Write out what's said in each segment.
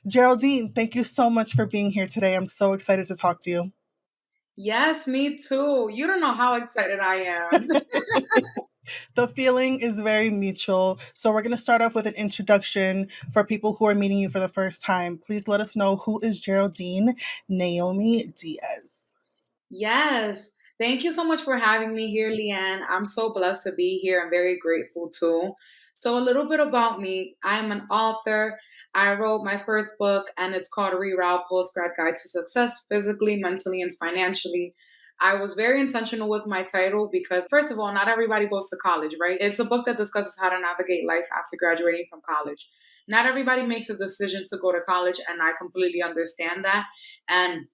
Geraldine, thank you so much for being here today. I'm so excited to talk to you. Yes, me too. You don't know how excited I am. The feeling is very mutual. So, we're going to start off with an introduction for people who are meeting you for the first time. Please let us know who is Geraldine Naomi Diaz. Yes. Thank you so much for having me here, Leanne. I'm so blessed to be here. I'm very grateful too. So, a little bit about me. I'm an author. I wrote my first book, and it's called Reroute Postgrad Guide to Success Physically, Mentally, and Financially. I was very intentional with my title because, first of all, not everybody goes to college, right? It's a book that discusses how to navigate life after graduating from college. Not everybody makes a decision to go to college, and I completely understand that. And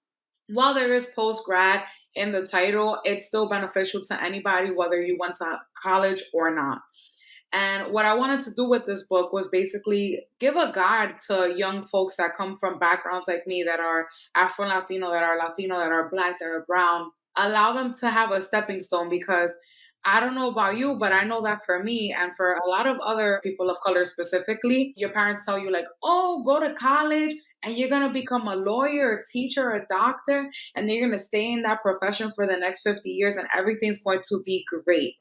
while there is post grad in the title, it's still beneficial to anybody, whether you went to college or not. And what I wanted to do with this book was basically give a guide to young folks that come from backgrounds like me that are Afro Latino, that are Black, that are brown. Allow them to have a stepping stone because I don't know about you, but I know that for me and for a lot of other people of color specifically, your parents tell you, like, oh, go to college and you're going to become a lawyer, a teacher, a doctor, and you're going to stay in that profession for the next 50 years and everything's going to be great.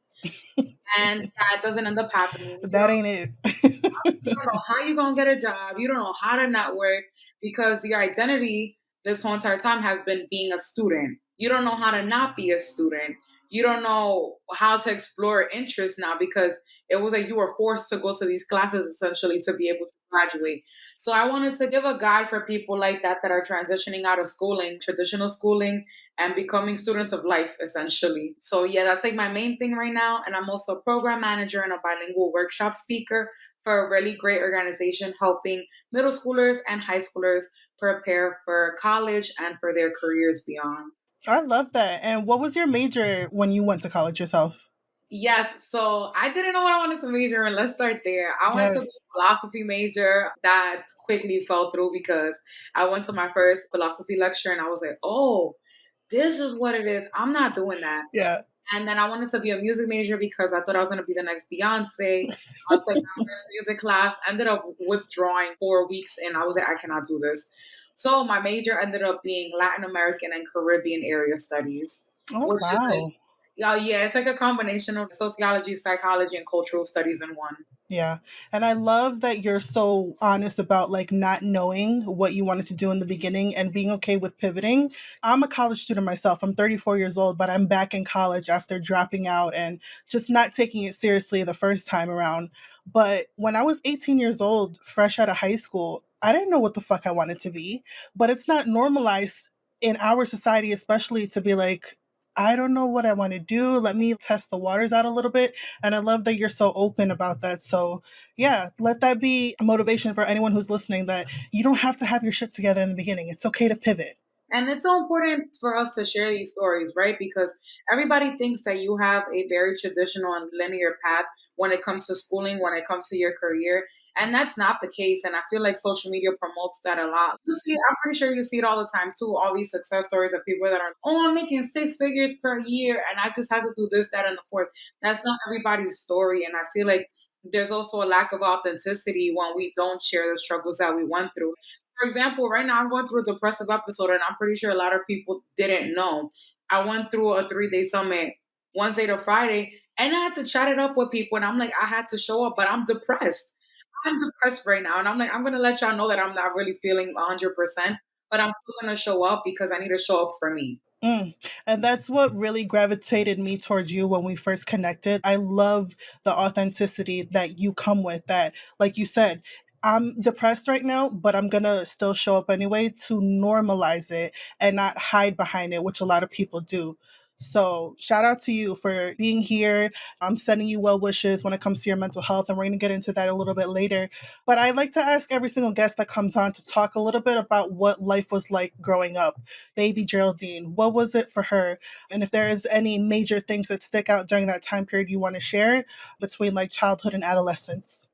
And that doesn't end up happening. That ain't You it. don't know how you're gonna get a job. You don't know how to network because your identity this whole entire time has been being a student. You don't know how to not be a student. You don't know how to explore interests now because it was like you were forced to go to these classes essentially to be able to graduate. So I wanted to give a guide for people like that are transitioning out of schooling, traditional schooling, and becoming students of life essentially. So yeah, that's like my main thing right now. And I'm also a program manager and a bilingual workshop speaker for a really great organization helping middle schoolers and high schoolers prepare for college and for their careers beyond. I love that. And what was your major when you went to college yourself? Yes, so I didn't know what I wanted to major in. Let's start there. I wanted to be Yes. a philosophy major. That quickly fell through because I went to my first philosophy lecture and I was like, oh, this is what it is. I'm not doing that. Yeah. And then I wanted to be a music major because I thought I was going to be the next Beyonce. I'll take my first music class. Ended up withdrawing 4 weeks and I was like, I cannot do this. So my major ended up being Latin American and Caribbean area studies, Oh, which is like, wow. yeah, it's like a combination of sociology, psychology, and cultural studies in one. Yeah. And I love that you're so honest about like not knowing what you wanted to do in the beginning and being okay with pivoting. I'm a college student myself. I'm 34 years old, but I'm back in college after dropping out and just not taking it seriously the first time around. But when I was 18 years old, fresh out of high school, I didn't know what the fuck I wanted to be. But it's not normalized in our society, especially to be like, I don't know what I want to do. Let me test the waters out a little bit, and I love that you're so open about that. So, yeah, let that be a motivation for anyone who's listening that you don't have to have your shit together in the beginning. It's okay to pivot. And it's so important for us to share these stories, right? Because everybody thinks that you have a very traditional and linear path when it comes to schooling, when it comes to your career. And that's not the case. And I feel like social media promotes that a lot. You see, I'm pretty sure you see it all the time too. All these success stories of people that are, oh, I'm making 6 figures per year and I just had to do this, that, and the fourth. That's not everybody's story. And I feel like there's also a lack of authenticity when we don't share the struggles that we went through. For example, right now I'm going through a depressive episode, and I'm pretty sure a lot of people didn't know. I went through a 3 day summit, Wednesday to Friday, and I had to chat it up with people. And I'm like, I had to show up, but I'm depressed. I'm depressed right now. And I'm like, I'm going to let y'all know that I'm not really feeling 100%, but I'm still going to show up because I need to show up for me. Mm. And that's what really gravitated me towards you when we first connected. I love the authenticity that you come with, that, like you said, I'm depressed right now, but I'm gonna still show up anyway to normalize it and not hide behind it, which a lot of people do. So, shout out to you for being here. I'm sending you well wishes when it comes to your mental health, and we're going to get into that a little bit later. But I like to ask every single guest that comes on to talk a little bit about what life was like growing up. Baby Geraldine, what was it for her? And if there is any major things that stick out during that time period you want to share between like childhood and adolescence.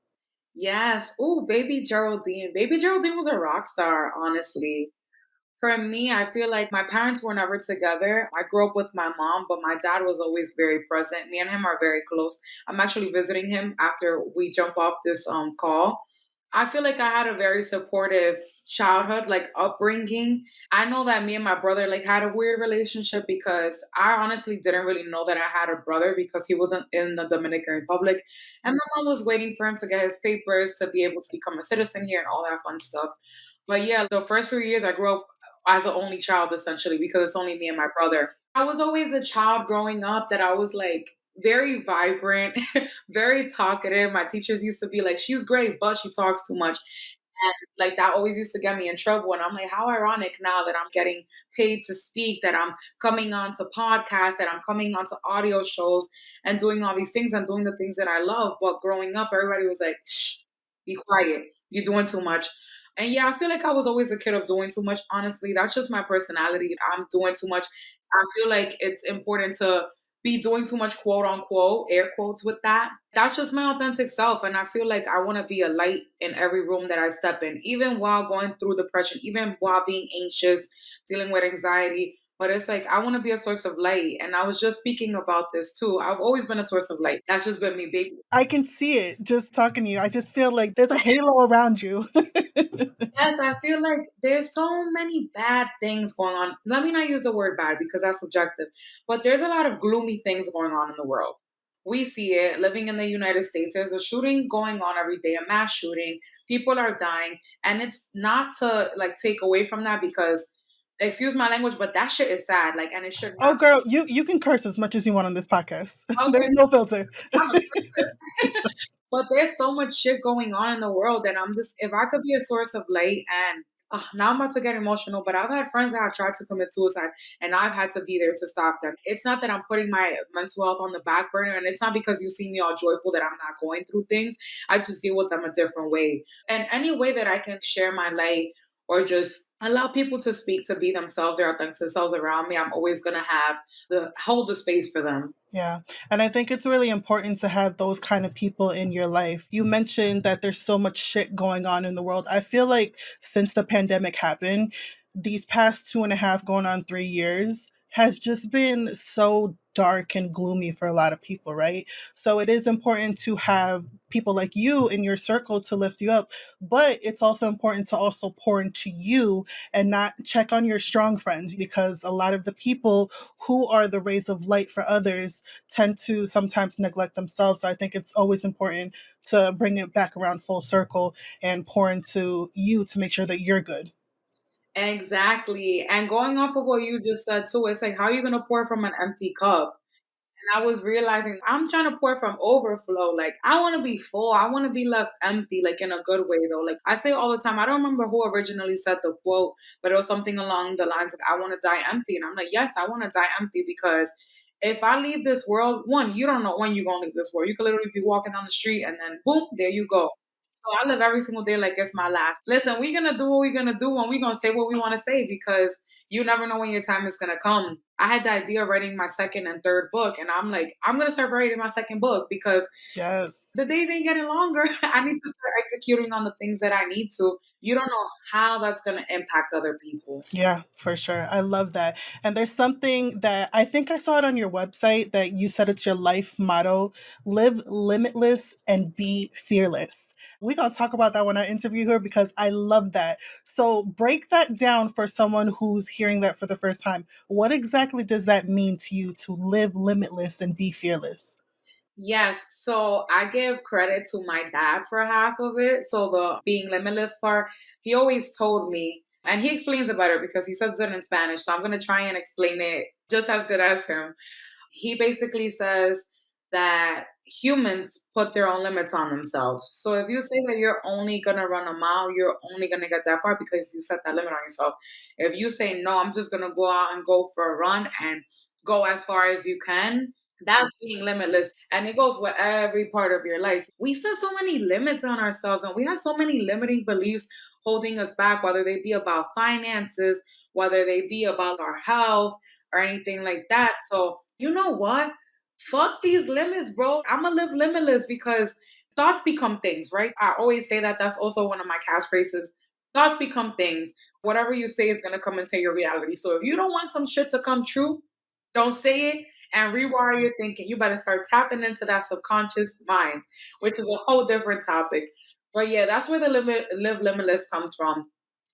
Yes. Oh, baby Geraldine. Baby Geraldine was a rock star, honestly. For me, I feel like my parents were never together. I grew up with my mom, but my dad was always very present. Me and him are very close. I'm actually visiting him after we jump off this call. I feel like I had a very supportive childhood, like upbringing. I know that me and my brother like had a weird relationship because I honestly didn't really know that I had a brother because he wasn't in the Dominican Republic. And my mom was waiting for him to get his papers to be able to become a citizen here and all that fun stuff. But yeah, the first few years I grew up as an only child essentially because it's only me and my brother. I was always a child growing up that I was like very vibrant, very talkative. My teachers used to be like, she's great, but she talks too much. And like that always used to get me in trouble. And I'm like, how ironic now that I'm getting paid to speak, that I'm coming on to podcasts, that I'm coming on to audio shows and doing all these things and doing the things that I love. But growing up, everybody was like, shh, be quiet. You're doing too much. And yeah, I feel like I was always a kid of doing too much. Honestly, that's just my personality. I'm doing too much. I feel like it's important to be doing too much, quote unquote, air quotes with that. That's just my authentic self. And I feel like I want to be a light in every room that I step in, even while going through depression, even while being anxious, dealing with anxiety. But it's like, I want to be a source of light. And I was just speaking about this too. I've always been a source of light. That's just been me, baby. I can see it just talking to you. I just feel like there's a halo around you. Yes, I feel like there's so many bad things going on. Let me not use the word bad because that's subjective, but there's a lot of gloomy things going on in the world. We see it living in the United States. There's a shooting going on every day, a mass shooting. People are dying. And it's not to like take away from that because, excuse my language, but that shit is sad. Like, and it should Oh, not. girl, you can curse as much as you want on this podcast. There's Okay, no filter. I'm a sister. But there's so much shit going on in the world, and I'm just, if I could be a source of light, and now I'm about to get emotional, but I've had friends that have tried to commit suicide, and I've had to be there to stop them. It's not that I'm putting my mental health on the back burner, and it's not because you see me all joyful that I'm not going through things. I just deal with them a different way. And any way that I can share my light or just allow people to speak, to be themselves, their authentic selves around me, I'm always going to have the hold the space for them. Yeah. And I think it's really important to have those kind of people in your life. You mentioned that there's so much shit going on in the world. I feel like since the pandemic happened, these past 2.5 going on 3 years has just been so dark and gloomy for a lot of people, right? So it is important to have people like you in your circle to lift you up, but it's also important to also pour into you and not check on your strong friends because a lot of the people who are the rays of light for others tend to sometimes neglect themselves. So I think it's always important to bring it back around full circle and pour into you to make sure that you're good. Exactly. And going off of what you just said too, it's like, how are you going to pour from an empty cup? And I was realizing I'm trying to pour from overflow. Like, I want to be full. I want to be left empty, like in a good way, though. Like, I say all the time, I don't remember who originally said the quote, but it was something along the lines of, I want to die empty. And I'm like, yes, I want to die empty because if I leave this world, one, you don't know when you're going to leave this world. You could literally be walking down the street and then boom, there you go. So I live every single day like it's my last. Listen, we're gonna do what we're gonna do and we're gonna say what we wanna say because you never know when your time is gonna come. I had the idea of writing my second and third book, and I'm like, I'm gonna start writing my second book because Yes. the days ain't getting longer. I need to start executing on the things that I need to. You don't know how that's gonna impact other people. Yeah, for sure. I love that. And there's something that I think I saw it on your website that you said it's your life motto: live limitless and be fearless. We're going to talk about that when I interview her because I love that. So, break that down for someone who's hearing that for the first time. What exactly does that mean to you to live limitless and be fearless? Yes, so I give credit to my dad for half of it. So the being limitless part, he always told me, and he explains it better because he says it in Spanish. So I'm gonna try and explain it just as good as him. He basically says that humans put their own limits on themselves. So if you say that you're only gonna run a mile, you're only gonna get that far because you set that limit on yourself. If you say no, I'm just gonna go out and go for a run and go as far as you can, that's being limitless. And it goes with every part of your life. We set so many limits on ourselves and we have so many limiting beliefs holding us back, whether they be about finances, whether they be about our health or anything like that. So, you know what? Fuck these limits, bro. I'm gonna live limitless because thoughts become things, right? I always say that. That's also one of my catchphrases. Thoughts become things. Whatever you say is gonna come into your reality. So if you don't want some shit to come true, don't say it and rewire your thinking. You better start tapping into that subconscious mind, which is a whole different topic. But yeah, that's where the limit live limitless comes from.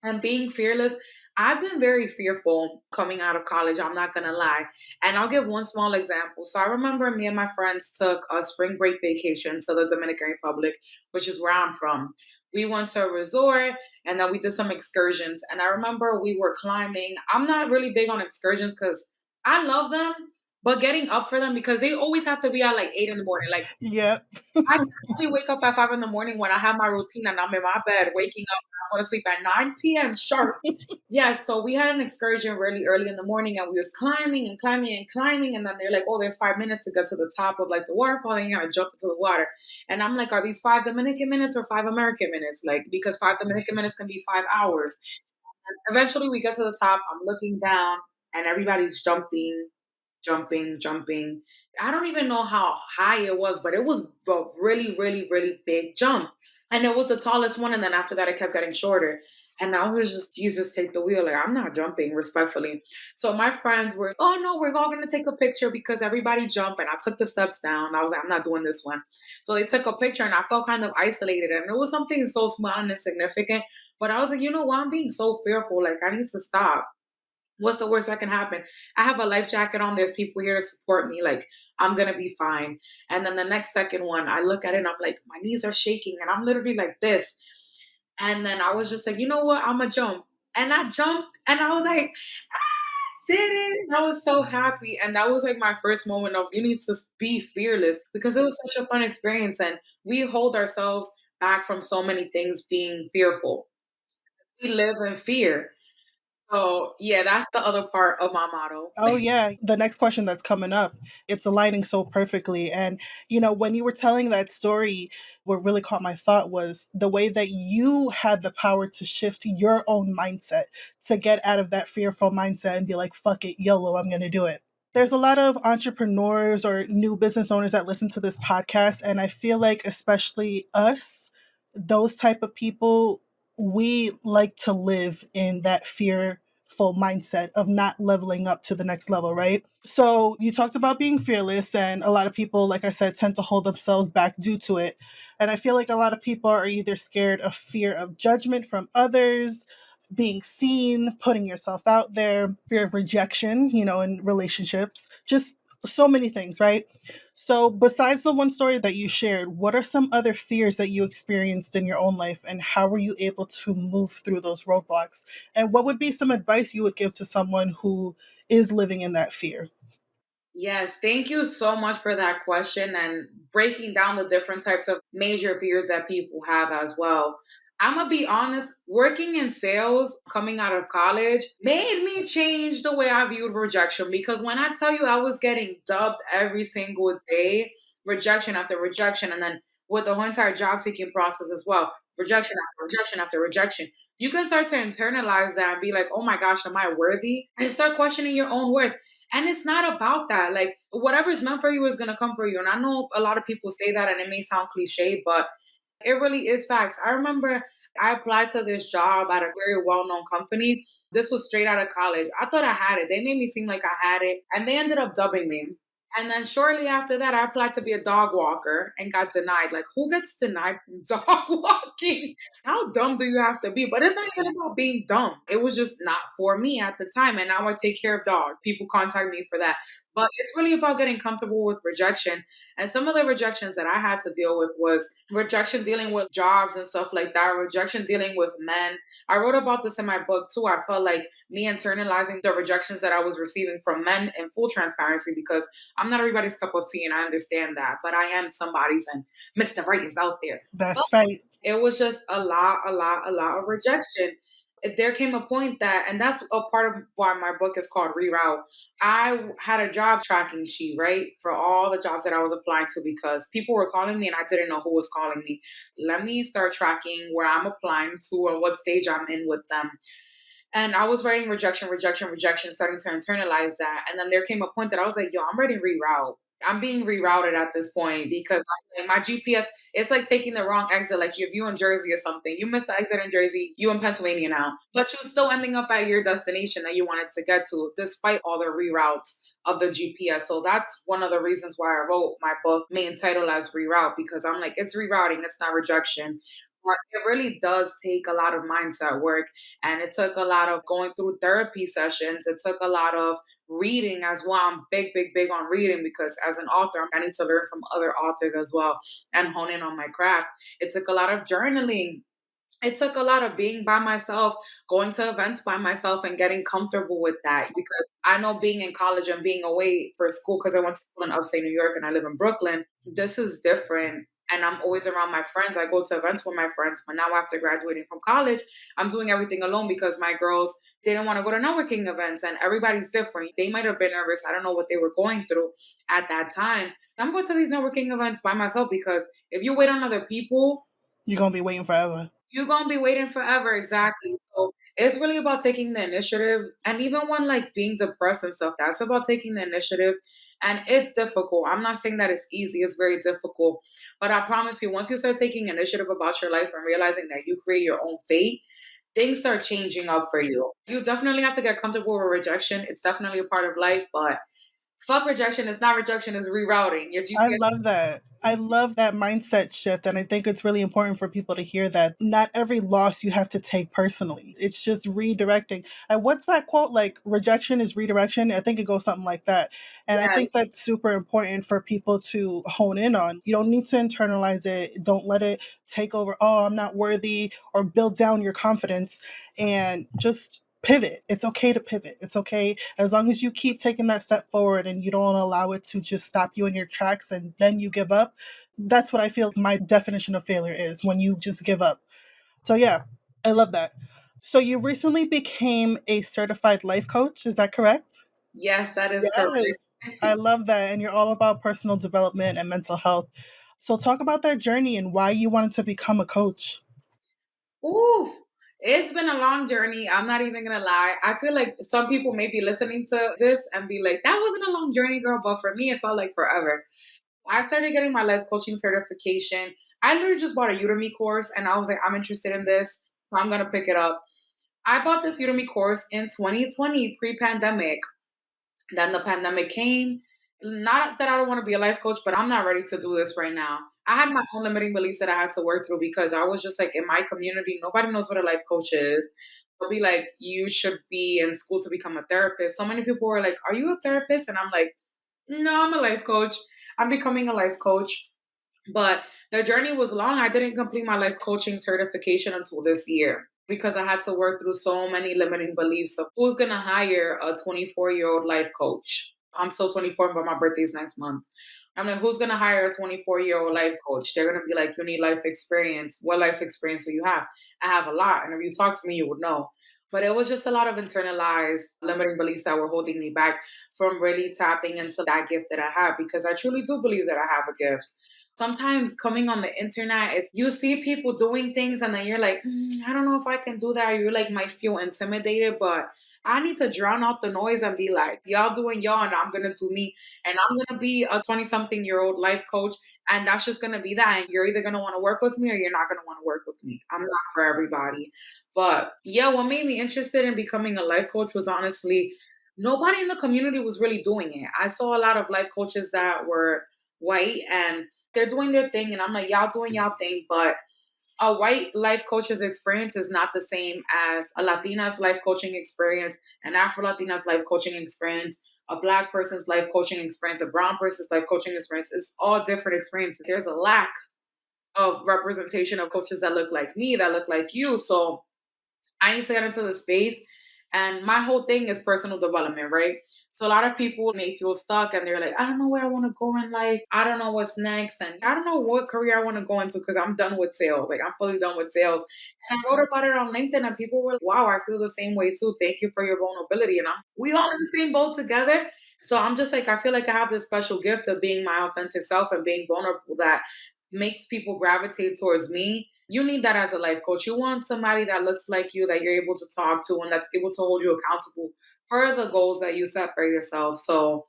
And being fearless, I've been very fearful coming out of college, I'm not gonna lie. And I'll give one small example. So I remember me and my friends took a spring break vacation to the Dominican Republic, which is where I'm from. We went to a resort and then we did some excursions. And I remember we were climbing. I'm not really big on excursions because I love them, but getting up for them because they always have to be at like 8 in the morning. Like Yep. I can only wake up at 5 in the morning when I have my routine and I'm in my bed waking up. I want to sleep at 9 p.m. sharp. Yeah, so we had an excursion really early in the morning and we was climbing and climbing and climbing. And then they're like, oh, there's 5 minutes to get to the top of like the waterfall and you gotta jump into the water. And I'm like, are these 5 Dominican minutes or 5 American minutes? Like, because 5 Dominican minutes can be 5 hours. And eventually we get to the top. I'm looking down and everybody's jumping, jumping, jumping. I don't even know how high it was, but it was a really, really, really big jump. And it was the tallest one. And then after that, it kept getting shorter. And I was just, Jesus, take the wheel. Like, I'm not jumping respectfully. So my friends were, oh no, we're all going to take a picture because everybody jumped. And I took the steps down. I was like, I'm not doing this one. So they took a picture and I felt kind of isolated. And it was something so small and insignificant. But I was like, you know what? I'm being so fearful. Like, I need to stop. What's the worst that can happen? I have a life jacket on. There's people here to support me. Like, I'm going to be fine. And then the next second one, I look at it and I'm like, my knees are shaking and I'm literally like this. And then I was just like, you know what? I'm going to jump. And I jumped and I was like, did it. I was so happy. And that was like my first moment of you need to be fearless because it was such a fun experience. And we hold ourselves back from so many things being fearful. We live in fear. So, yeah, that's the other part of my motto. Oh yeah, the next question that's coming up, it's aligning so perfectly. And when you were telling that story, what really caught my thought was the way that you had the power to shift your own mindset to get out of that fearful mindset and be like, fuck it, YOLO, I'm going to do it. There's a lot of entrepreneurs or new business owners that listen to this podcast, and I feel like especially us, those type of people, we like to live in that fearful mindset of not leveling up to the next level, right? So you talked about being fearless, and a lot of people, like I said, tend to hold themselves back due to it. And I feel like a lot of people are either scared of fear of judgment from others, being seen, putting yourself out there, fear of rejection, in relationships, just so many things, right? So, besides the one story that you shared, what are some other fears that you experienced in your own life, and how were you able to move through those roadblocks? And what would be some advice you would give to someone who is living in that fear? Yes, thank you so much for that question and breaking down the different types of major fears that people have as well. I'm gonna be honest, working in sales coming out of college made me change the way I viewed rejection because when I tell you I was getting dubbed every single day, rejection after rejection, and then with the whole entire job seeking process as well, rejection after rejection after rejection, you can start to internalize that and be like, oh my gosh, am I worthy? And start questioning your own worth. And it's not about that. Like, whatever's meant for you is going to come for you. And I know a lot of people say that and it may sound cliche, but it really is facts. I remember I applied to this job at a very well known company. This was straight out of college. I thought I had it. They made me seem like I had it, and they ended up dubbing me. And then shortly after that, I applied to be a dog walker and got denied. Like, who gets denied from dog walking? How dumb do you have to be? But it's not even about being dumb. It was just not for me at the time. And now I take care of dogs. People contact me for that. But it's really about getting comfortable with rejection. And some of the rejections that I had to deal with was rejection dealing with jobs and stuff like that, rejection dealing with men. I wrote about this in my book too. I felt like me internalizing the rejections that I was receiving from men in full transparency because I'm not everybody's cup of tea and I understand that, but I am somebody's and Mr. Right is out there. That's right. It was just a lot of rejection. There came a point that, and that's a part of why my book is called Reroute. I had a job tracking sheet, right, for all the jobs that I was applying to because people were calling me and I didn't know who was calling me. Let me start tracking where I'm applying to and what stage I'm in with them. And I was writing rejection, rejection, rejection, starting to internalize that. And then there came a point that I was like, yo, I'm ready to reroute. I'm being rerouted at this point because like, my GPS, it's like taking the wrong exit. Like if you in Jersey or something, you missed the exit in Jersey, you in Pennsylvania now, but you're still ending up at your destination that you wanted to get to, despite all the reroutes of the GPS. So that's one of the reasons why I wrote my book main title as Reroute because I'm like, it's rerouting, it's not rejection. But it really does take a lot of mindset work. And it took a lot of going through therapy sessions. It took a lot of reading as well. I'm big, big, big on reading because as an author, I need to learn from other authors as well and hone in on my craft. It took a lot of journaling. It took a lot of being by myself, going to events by myself, and getting comfortable with that because I know being in college and being away for school because I went to school in upstate New York and I live in Brooklyn, this is different. And I'm always around my friends. I go to events with my friends. But now, after graduating from college, I'm doing everything alone because my girls didn't want to go to networking events and everybody's different. They might have been nervous. I don't know what they were going through at that time. I'm going to these networking events by myself because if you wait on other people, You're gonna be waiting forever. you're gonna be waiting forever, exactly. So it's really about taking the initiative. And even when like being depressed and stuff, that's about taking the initiative. And it's difficult. I'm not saying that it's easy, it's very difficult. But I promise you, once you start taking initiative about your life and realizing that you create your own fate, things start changing up for you. You definitely have to get comfortable with rejection. It's definitely a part of life, but fuck rejection. It's not rejection, it's rerouting. Your I GPS. love that. I love that mindset shift. And I think it's really important for people to hear that not every loss you have to take personally. It's just redirecting. And what's that quote? Like, rejection is redirection. I think it goes something like that. And I Yeah, think that's super important for people to hone in on. You don't need to internalize it. Don't let it take over. Oh, I'm not worthy, or build down your confidence, and just pivot. It's okay to pivot. It's okay as long as you keep taking that step forward and you don't allow it to just stop you in your tracks and then you give up. That's what I feel my definition of failure is, when you just give up. So yeah, I love that. So you recently became a certified life coach, is that correct? yes, that is correct. Yes. I love that, and you're all about personal development and mental health. So talk about that journey and why you wanted to become a coach. Oof. It's been a long journey. I'm not even gonna lie. I feel like some people may be listening to this and be like, that wasn't a long journey, girl. But for me, it felt like forever. I started getting my life coaching certification. I literally just bought a Udemy course and I was like, I'm interested in this. So I'm gonna pick it up. I bought this Udemy course in 2020, pre-pandemic. Then the pandemic came. Not that I don't want to be a life coach, but I'm not ready to do this right now. I had my own limiting beliefs that I had to work through because I was just like in my community, nobody knows what a life coach is. They'll be like, you should be in school to become a therapist. So many people were like, are you a therapist? And I'm like, no, I'm a life coach. I'm becoming a life coach. But the journey was long. I didn't complete my life coaching certification until this year because I had to work through so many limiting beliefs of who's going to hire a 24-year-old life coach. I'm still 24, but my birthday's next month. I'm like, who's going to hire a 24-year-old life coach? They're going to be like, you need life experience. What life experience do you have? I have a lot. And if you talk to me, you would know. But it was just a lot of internalized limiting beliefs that were holding me back from really tapping into that gift that I have because I truly do believe that I have a gift. Sometimes coming on the internet, it's you see people doing things and then you're like, I don't know if I can do that. Or you like might feel intimidated, but I need to drown out the noise and be like, y'all doing y'all and I'm gonna do me. And I'm gonna be a 20-something-year-old life coach. And that's just gonna be that. And you're either gonna want to work with me or you're not gonna want to work with me. I'm not for everybody. But yeah, what made me interested in becoming a life coach was honestly nobody in the community was really doing it. I saw a lot of life coaches that were white and they're doing their thing and I'm like, y'all doing y'all thing, but a white life coach's experience is not the same as a Latina's life coaching experience, an Afro Latina's life coaching experience, a black person's life coaching experience, a brown person's life coaching experience. It's all different experiences. There's a lack of representation of coaches that look like me, that look like you. So I need to get into the space. And my whole thing is personal development, right? So a lot of people may feel stuck and they're like, I don't know where I want to go in life. I don't know what's next. And I don't know what career I want to go into because I'm done with sales. Like I'm fully done with sales. And I wrote about it on LinkedIn and people were like, wow, I feel the same way too. Thank you for your vulnerability. And we all in the same boat together. So I'm just like, I feel like I have this special gift of being my authentic self and being vulnerable that makes people gravitate towards me. You need that as a life coach. You want somebody that looks like you, that you're able to talk to, and that's able to hold you accountable for the goals that you set for yourself. So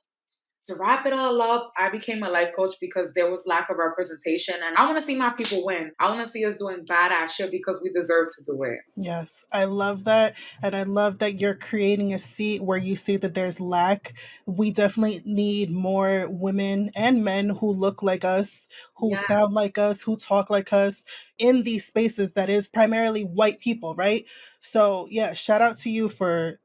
to wrap it all up, I became a life coach because there was lack of representation. And I want to see my people win. I want to see us doing badass shit because we deserve to do it. Yes, I love that. And I love that you're creating a seat where you see that there's lack. We definitely need more women and men who look like us, who Yeah. sound like us, who talk like us in these spaces that is primarily white people, right? So, yeah, shout out to you for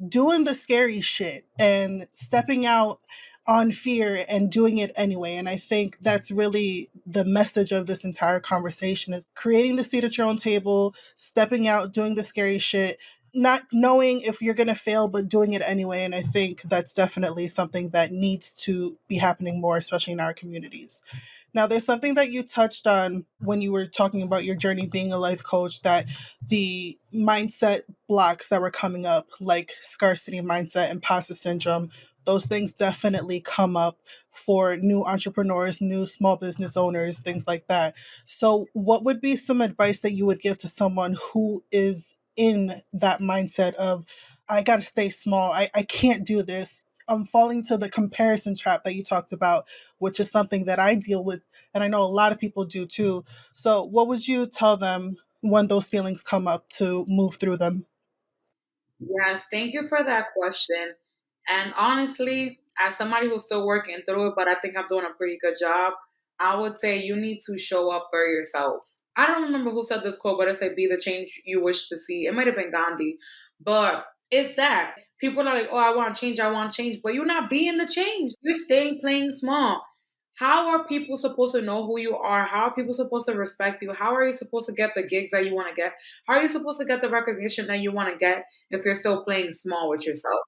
doing the scary shit and stepping out on fear and doing it anyway. And I think that's really the message of this entire conversation is creating the seat at your own table, stepping out, doing the scary shit, not knowing if you're going to fail but doing it anyway. And I think that's definitely something that needs to be happening more, especially in our communities. Now, there's something that you touched on when you were talking about your journey being a life coach, that the mindset blocks that were coming up, like scarcity mindset, imposter syndrome, those things definitely come up for new entrepreneurs, new small business owners, things like that. So, what would be some advice that you would give to someone who is in that mindset of, I got to stay small, I can't do this? I'm falling to the comparison trap that you talked about, which is something that I deal with, and I know a lot of people do too. So, what would you tell them when those feelings come up to move through them? Yes, thank you for that question. And honestly, as somebody who's still working through it, but I think I'm doing a pretty good job, I would say you need to show up for yourself. I don't remember who said this quote, but it said, be the change you wish to see. It might have been Gandhi, but it's that. People are like, oh, I want change, but you're not being the change. You're staying playing small. How are people supposed to know who you are? How are people supposed to respect you? How are you supposed to get the gigs that you want to get? How are you supposed to get the recognition that you want to get if you're still playing small with yourself?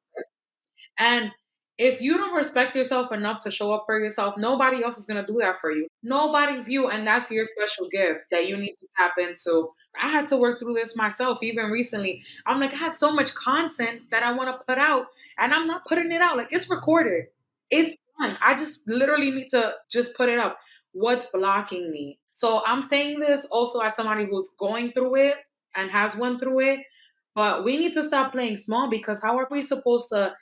And if you don't respect yourself enough to show up for yourself, nobody else is going to do that for you. Nobody's you. And that's your special gift that you need to tap into. I had to work through this myself even recently. I'm like, I have so much content that I want to put out, and I'm not putting it out. Like, it's recorded, it's done. I just literally need to just put it up. What's blocking me? So I'm saying this also as somebody who's going through it and has went through it. But we need to stop playing small because how are we supposed to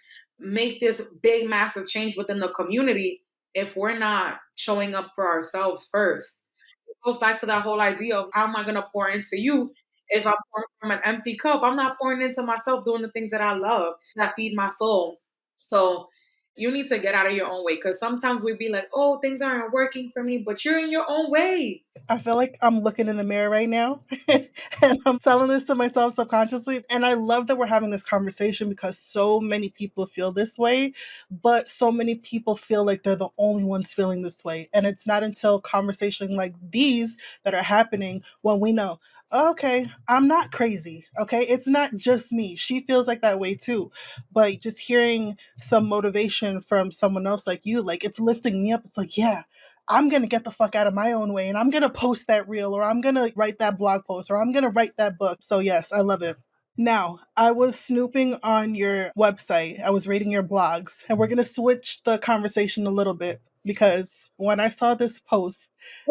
make this big, massive change within the community if we're not showing up for ourselves first? It goes back to that whole idea of how am I going to pour into you if I'm pouring from an empty cup? I'm not pouring into myself doing the things that I love that feed my soul. So you need to get out of your own way because sometimes we be like, oh, things aren't working for me, but you're in your own way. I feel like I'm looking in the mirror right now and I'm telling this to myself subconsciously. And I love that we're having this conversation because so many people feel this way, but so many people feel like they're the only ones feeling this way. And it's not until conversation like these that are happening when we know, okay, I'm not crazy. Okay. It's not just me. She feels like that way too. But just hearing some motivation from someone else like you, like it's lifting me up. It's like, yeah, I'm going to get the fuck out of my own way and I'm going to post that reel or I'm going to write that blog post or I'm going to write that book. So, yes, I love it. Now, I was snooping on your website, I was reading your blogs, and we're going to switch the conversation a little bit because when I saw this post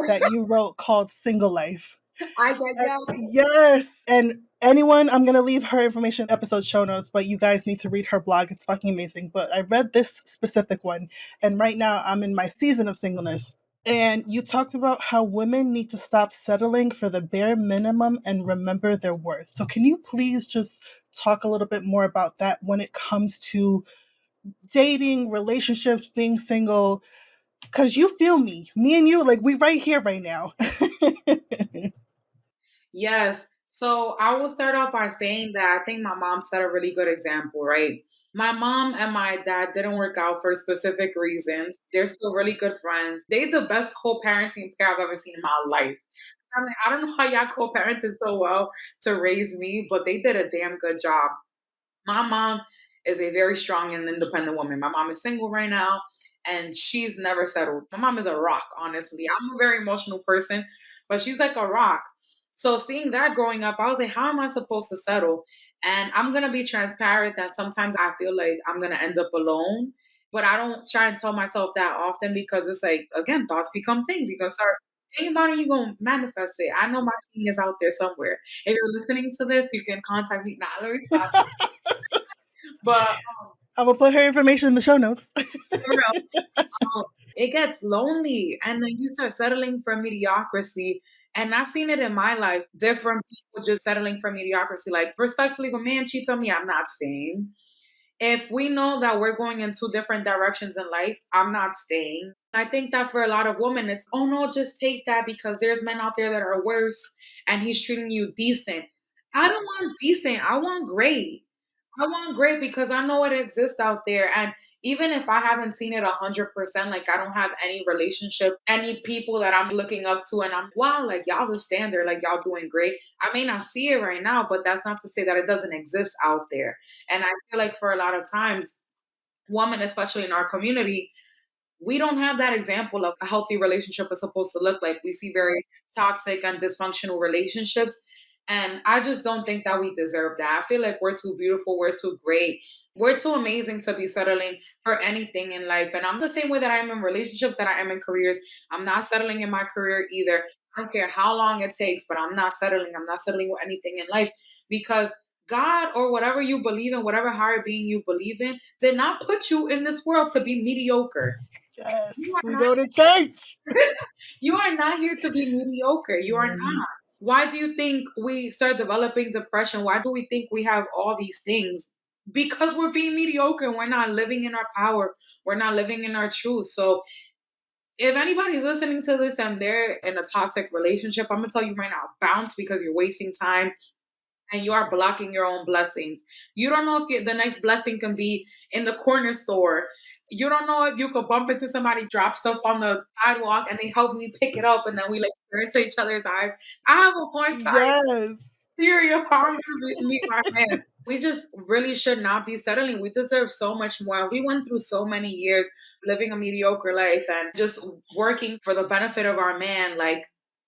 that you wrote called Single Life, I get that. yes. And anyone, I'm going to leave her information in episode show notes, but you guys need to read her blog. It's fucking amazing. But I read this specific one, and right now I'm in my season of singleness. And you talked about how women need to stop settling for the bare minimum and remember their worth. So, can you please just talk a little bit more about that when it comes to dating, relationships, being single? Because you feel me and you, like we right here, right now. Yes. So I will start off by saying that I think my mom set a really good example, right? My mom and my dad didn't work out for specific reasons. They're still really good friends. They the best co-parenting pair I've ever seen in my life. I mean, I don't know how y'all co-parented so well to raise me, but they did a damn good job. My mom is a very strong and independent woman. My mom is single right now and she's never settled. My mom is a rock, honestly. I'm a very emotional person, but she's like a rock. So seeing that growing up, I was like, how am I supposed to settle? And I'm gonna be transparent that sometimes I feel like I'm gonna end up alone. But I don't try and tell myself that often because it's like, again, thoughts become things. You're gonna start thinking about it, you're gonna manifest it. I know my king is out there somewhere. If you're listening to this, you can contact me. Nah, let me stop. But I will put her information in the show notes. For real. It gets lonely and then you start settling for mediocrity. And I've seen it in my life, different people just settling for mediocrity. Like, respectfully, if a man cheats on me, I'm not staying. If we know that we're going in two different directions in life, I'm not staying. I think that for a lot of women, it's, oh no, just take that because there's men out there that are worse and he's treating you decent. I don't want decent, I want great. I want great because I know it exists out there. And even if I haven't seen it 100%, like I don't have any relationship, any people that I'm looking up to, and I'm, wow, like y'all the standard, like y'all doing great. I may not see it right now, but that's not to say that it doesn't exist out there. And I feel like for a lot of times, women, especially in our community, we don't have that example of a healthy relationship is supposed to look like. We see very toxic and dysfunctional relationships. And I just don't think that we deserve that. I feel like we're too beautiful, we're too great, we're too amazing to be settling for anything in life. And I'm the same way that I am in relationships, that I am in careers. I'm not settling in my career either. I don't care how long it takes, but I'm not settling. I'm not settling with anything in life because God or whatever you believe in, whatever higher being you believe in, did not put you in this world to be mediocre. You Yes, are we not go to church. you are not here to be mediocre. You are Mm, not. Why do you think we start developing depression? Why do we think we have all these things? Because we're being mediocre and we're not living in our power. We're not living in our truth. So if anybody's listening to this and they're in a toxic relationship, I'm gonna tell you right now, bounce because you're wasting time and you are blocking your own blessings. You don't know if the next blessing can be in the corner store. You don't know if you could bump into somebody, drop stuff on the sidewalk, and they help me pick it up, and then we like stare into each other's eyes. I have a hard time yes. theory of how I'm gonna meet my man. We just really should not be settling. We deserve so much more. We went through so many years living a mediocre life and just working for the benefit of our man. Like,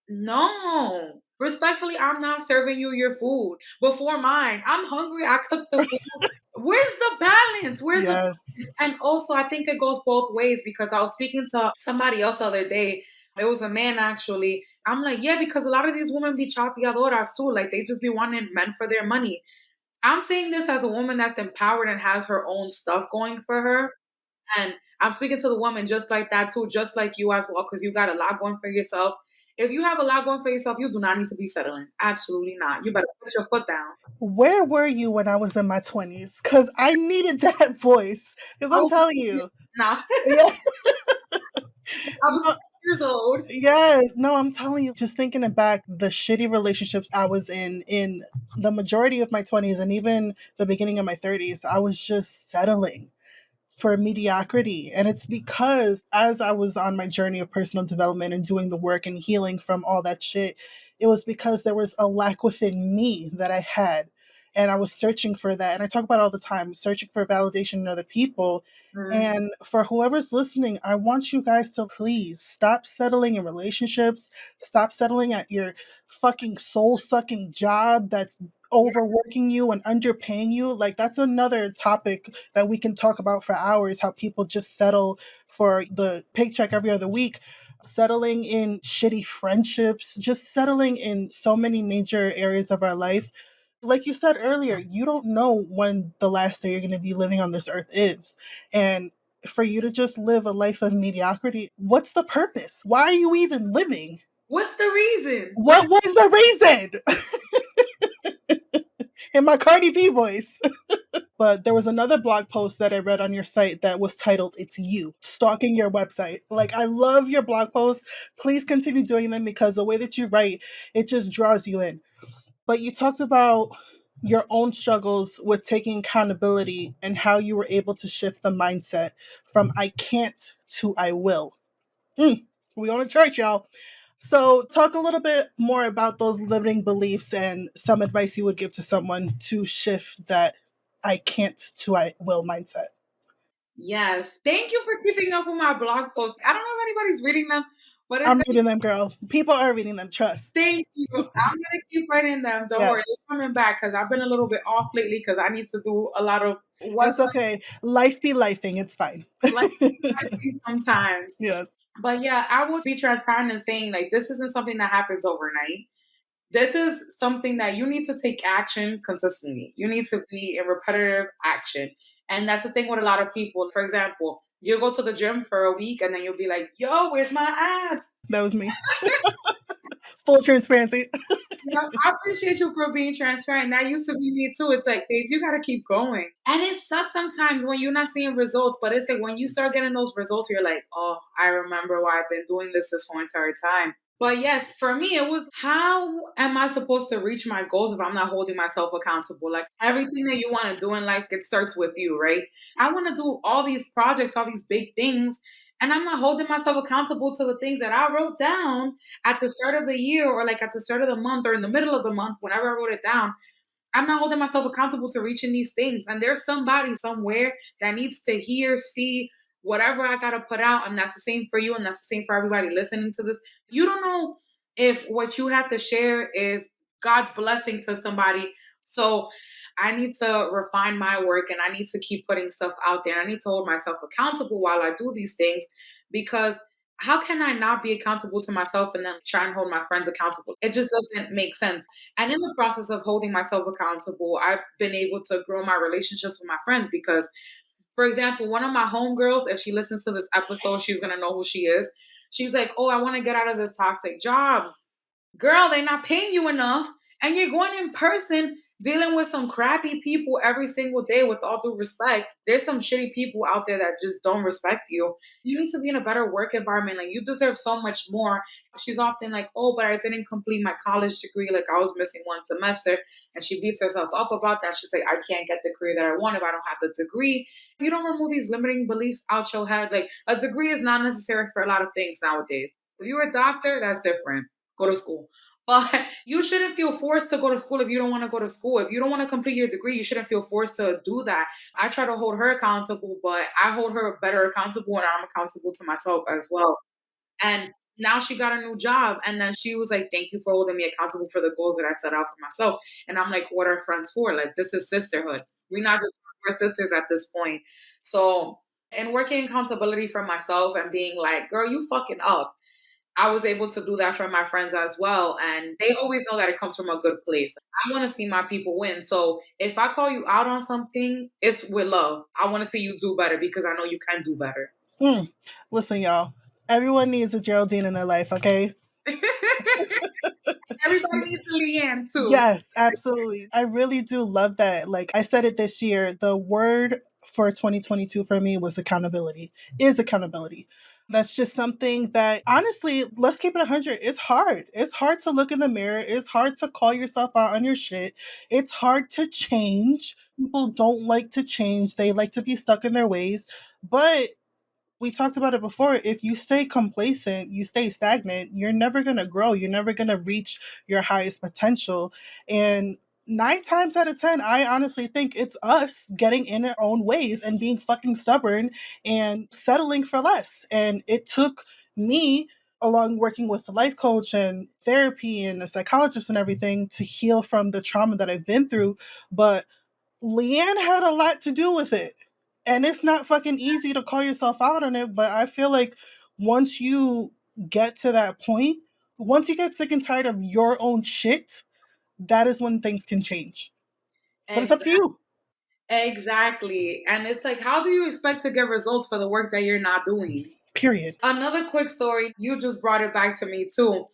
no. Respectfully, I'm not serving you your food before mine. I'm hungry. I cooked the food. Where's the balance? Where's the Yes. balance? And also, I think it goes both ways because I was speaking to somebody else the other day. It was a man actually. I'm like, yeah, because a lot of these women be chapeadoras too. Like they just be wanting men for their money. I'm saying this as a woman that's empowered and has her own stuff going for her. And I'm speaking to the woman just like that too, just like you as well, because you got a lot going for yourself. If you have a lot going for yourself, you do not need to be settling. Absolutely not. You better put your foot down. Where were you when I was in my 20s? Because I needed that voice. Because I'm Oh, telling you. nah. Yeah. I was No, years old. yes. No, I'm telling you. Just thinking back, the shitty relationships I was in the majority of my 20s and even the beginning of my 30s, I was just settling for mediocrity. And it's because as I was on my journey of personal development and doing the work and healing from all that shit, it was because there was a lack within me that I had. And I was searching for that. And I talk about it all the time, searching for validation in other people. Mm, And for whoever's listening, I want you guys to please stop settling in relationships, stop settling at your fucking soul sucking job that's yeah. overworking you and underpaying you. Like, that's another topic that we can talk about for hours, how people just settle for the paycheck every other week, settling in shitty friendships, just settling in so many major areas of our life. Like you said earlier, you don't know when the last day you're going to be living on this earth is. And for you to just live a life of mediocrity, what's the purpose? Why are you even living? What's the reason? What was the reason? In my Cardi B voice. But there was another blog post that I read on your site that was titled "It's You Stalking Your Website." Like, I love your blog posts. Please continue doing them because the way that you write, it just draws you in. But you talked about your own struggles with taking accountability and how you were able to shift the mindset from "I can't" to "I will." We on a church, y'all. So, talk a little bit more about those limiting beliefs and some advice you would give to someone to shift that "I can't" to "I will" mindset. Yes. Thank you for keeping up with my blog posts. I don't know if anybody's reading them, but it's I'm reading them, girl. People are reading them, trust. thank you. I'm gonna keep writing them. Don't worry, Yes. they're coming back because I've been a little bit off lately because I need to do a lot of It's website okay. Life be lifing. It's fine. like sometimes. Yes. But yeah, I will be transparent in saying like this isn't something that happens overnight. This is something that you need to take action consistently. You need to be in repetitive action. And that's the thing with a lot of people. For example, you go to the gym for a week and then you'll be like, yo, where's my abs? That was me. Full transparency. You know, I appreciate you for being transparent. That used to be me too. It's like, babes, you gotta keep going. And it sucks sometimes when you're not seeing results, but it's like when you start getting those results, you're like, oh, I remember why I've been doing this whole entire time. But yes, for me, it was how am I supposed to reach my goals if I'm not holding myself accountable? Like everything that you want to do in life, it starts with you, right? I want to do all these projects, all these big things, and I'm not holding myself accountable to the things that I wrote down at the start of the year or like at the start of the month or in the middle of the month, whenever I wrote it down. I'm not holding myself accountable to reaching these things. And there's somebody somewhere that needs to hear, see whatever I got to put out. And that's the same for you. And that's the same for everybody listening to this. You don't know if what you have to share is God's blessing to somebody. So I need to refine my work and I need to keep putting stuff out there. I need to hold myself accountable while I do these things because how can I not be accountable to myself and then try and hold my friends accountable? It just doesn't make sense. And in the process of holding myself accountable, I've been able to grow my relationships with my friends because, for example, one of my homegirls, if she listens to this episode, she's going to know who she is. She's like, oh, I want to get out of this toxic job. Girl, they're not paying you enough. And you're going in person dealing with some crappy people every single day with all due respect. There's some shitty people out there that just don't respect you. You need to be in a better work environment. Like you deserve so much more. She's often like, oh, but I didn't complete my college degree. Like I was missing one semester. And she beats herself up about that. She's like, I can't get the career that I want if I don't have the degree. You don't remove these limiting beliefs out your head. Like a degree is not necessary for a lot of things nowadays. If you're a doctor, that's different. Go to school. But you shouldn't feel forced to go to school if you don't want to go to school. If you don't want to complete your degree, you shouldn't feel forced to do that. I try to hold her accountable, but I hold her better accountable and I'm accountable to myself as well. And now she got a new job. And then she was like, thank you for holding me accountable for the goals that I set out for myself. And I'm like, what are friends for? Like, this is sisterhood. We're not just we're sisters at this point. So, and working accountability for myself and being like, girl, you fucking up. I was able to do that for my friends as well. And they always know that it comes from a good place. I want to see my people win. So if I call you out on something, it's with love. I want to see you do better because I know you can do better. Mm. Listen, y'all. Everyone needs a Geraldine in their life, okay? Everybody needs a Leanne too. Yes, absolutely. I really do love that. Like I said it this year, the word for 2022 for me was accountability, is accountability. That's just something that honestly, let's keep it 100. It's hard. It's hard to look in the mirror. It's hard to call yourself out on your shit. It's hard to change. People don't like to change, they like to be stuck in their ways. But we talked about it before. If you stay complacent, you stay stagnant, you're never going to grow. You're never going to reach your highest potential. And 9 times out of 10, I honestly think it's us getting in our own ways and being fucking stubborn and settling for less. And it took me, along working with a life coach and therapy and a psychologist and everything, to heal from the trauma that I've been through. But Leanne had a lot to do with it. And it's not fucking easy to call yourself out on it, but I feel like once you get to that point, once you get sick and tired of your own shit, that is when things can change. But it's up to Exactly. you. Exactly. And it's like, how do you expect to get results for the work that you're not doing? Period. Another quick story, you just brought it back to me too.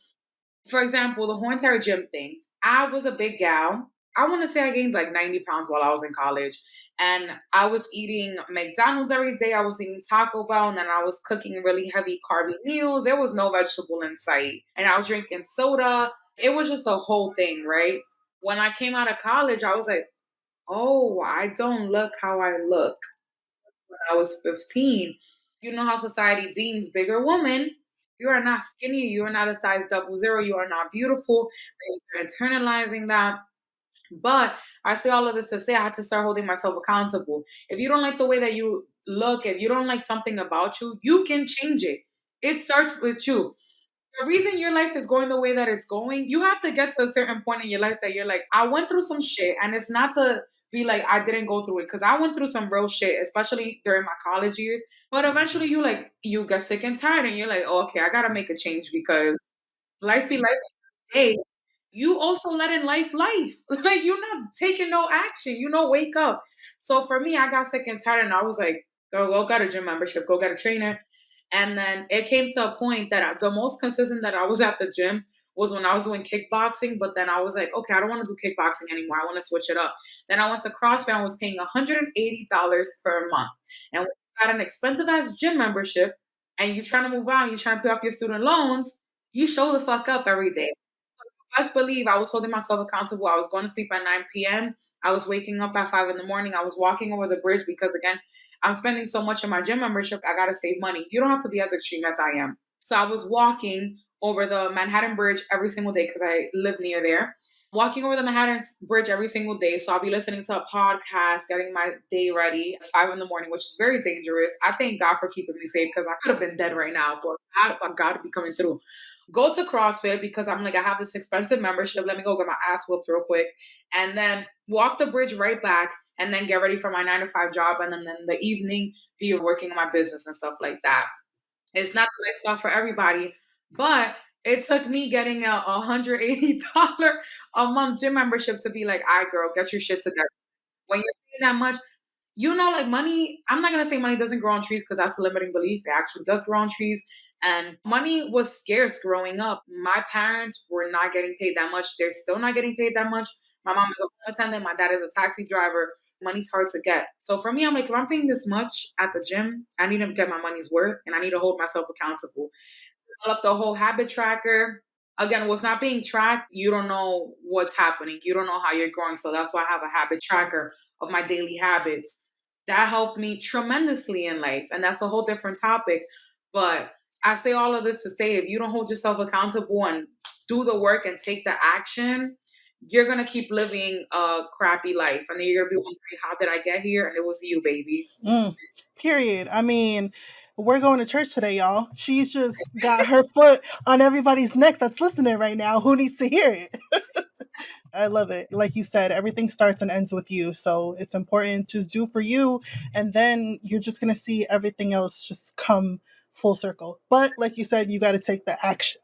For example, the whole entire gym thing. I was a big gal. I want to say I gained like 90 pounds while I was in college. And I was eating McDonald's every day. I was eating Taco Bell. And then I was cooking really heavy carby meals. There was no vegetable in sight. And I was drinking soda. It was just a whole thing, right? When I came out of college, I was like, oh, I don't look how I look when I was 15. You know how society deems bigger woman. You are not skinny. You are not a size 00. You are not beautiful. You're internalizing that. But I say all of this to say I had to start holding myself accountable. If you don't like the way that you look, if you don't like something about you, you can change it. It starts with you. The reason your life is going the way that it's going, you have to get to a certain point in your life that you're like, I went through some shit, and it's not to be like I didn't go through it because I went through some real shit, especially during my college years. But eventually, you get sick and tired, and you're like, oh, okay, I gotta make a change because life be life. Hey, you also letting life. Like you're not taking no action. Wake up. So for me, I got sick and tired, and I was like, go get a gym membership, go get a trainer. And then it came to a point that the most consistent that I was at the gym was when I was doing kickboxing. But then I was like, okay, I don't want to do kickboxing anymore. I want to switch it up. Then I went to CrossFit and was paying $180 per month. And when you got an expensive ass gym membership and you're trying to move on, you're trying to pay off your student loans, you show the fuck up every day. Best believe I was holding myself accountable. I was going to sleep at 9 p.m. I was waking up at 5 in the morning. I was walking over the bridge because, again, I'm spending so much on my gym membership. I got to save money. You don't have to be as extreme as I am. So I was walking over the Manhattan Bridge every single day because I live near there. Walking over the Manhattan Bridge every single day. So I'll be listening to a podcast, getting my day ready at 5 in the morning, which is very dangerous. I thank God for keeping me safe because I could have been dead right now, but God to be coming through. Go to CrossFit because I'm like, I have this expensive membership. Let me go get my ass whooped real quick. And then walk the bridge right back and then get ready for my 9 to 5 job. And then in the evening, be working on my business and stuff like that. It's not the lifestyle for everybody, but it took me getting a $180 a month gym membership to be like, all right, girl, get your shit together. When you're paying that much, like money, I'm not going to say money doesn't grow on trees because that's a limiting belief. It actually does grow on trees. And money was scarce growing up. My parents were not getting paid that much. They're still not getting paid that much. My mom is a home attendant. My dad is a taxi driver. Money's hard to get. So for me, I'm like, if I'm paying this much at the gym, I need to get my money's worth and I need to hold myself accountable. Develop the whole habit tracker. Again, what's not being tracked, you don't know what's happening. You don't know how you're growing. So that's why I have a habit tracker of my daily habits. That helped me tremendously in life. And that's a whole different topic. But I say all of this to say if you don't hold yourself accountable and do the work and take the action, you're going to keep living a crappy life. And then you're going to be wondering, how did I get here? And it was you, baby. Mm, period. I mean, we're going to church today, y'all. She's just got her foot on everybody's neck that's listening right now. Who needs to hear it? I love it. Like you said, everything starts and ends with you. So it's important to do for you. And then you're just going to see everything else just come full circle. But like you said, you got to take the action.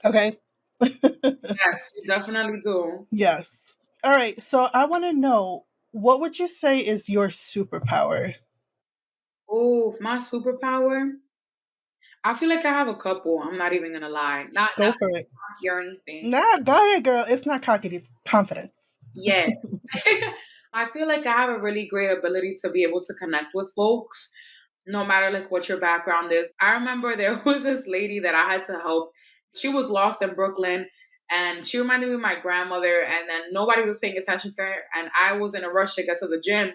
Okay. Yes, you definitely do. Yes. All right. So I want to know, what would you say is your superpower? Oh, my superpower. I feel like I have a couple. I'm not even gonna lie. Not Go for it. cocky or anything. Nah, go ahead, girl. It's not cocky, it's confidence. Yeah. I feel like I have a really great ability to be able to connect with folks, no matter like what your background is. I remember there was this lady that I had to help. She was lost in Brooklyn and she reminded me of my grandmother, and then nobody was paying attention to her. And I was in a rush to get to the gym.